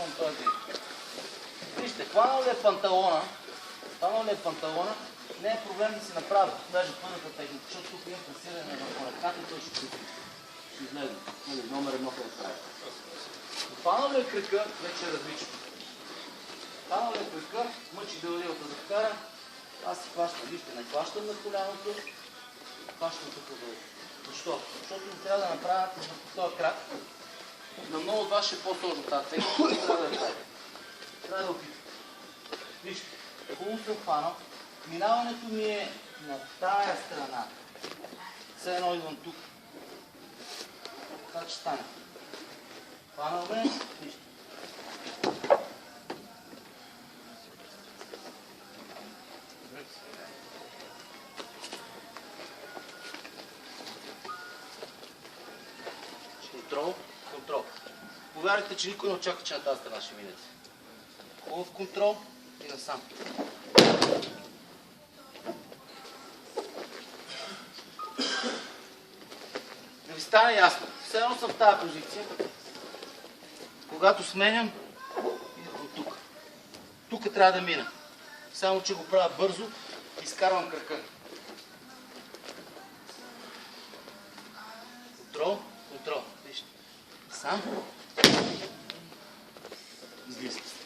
използвам този ден. Вижте, хванал ли е панталона, не е проблем да си направя даже първата техника, защото тук имам пресиране на ръката, той ще излезе. Номер едно къде прави. Хванал ли е кръка, вече е различно. Хванал ли е кръка, мъчи белодилата да вкара, аз си хващам, вижте, не хващам на коляното, хващам тук долу. Защо? Защото не трябва да направя този крак. На много от вас ще е по-сложно тази техника, трябва да я прави. Трябва да опитам. Вижте, хубаво съм хванал. Минаването ми е на тая страна. Все едно идвам тук. Така че стане. Хванал ме, вижте. Контрол. Повярвайте, че никой не очаква, че на тази страна ще минете. Хубав контрол и насам. Да ви стане ясно. Все едно съм в тази позиция. Когато сменям, идвам от тук. Тук трябва да мина. Само, че го правя бързо, изкарвам кръка. Контрол. Вижте. Сам. Излизате.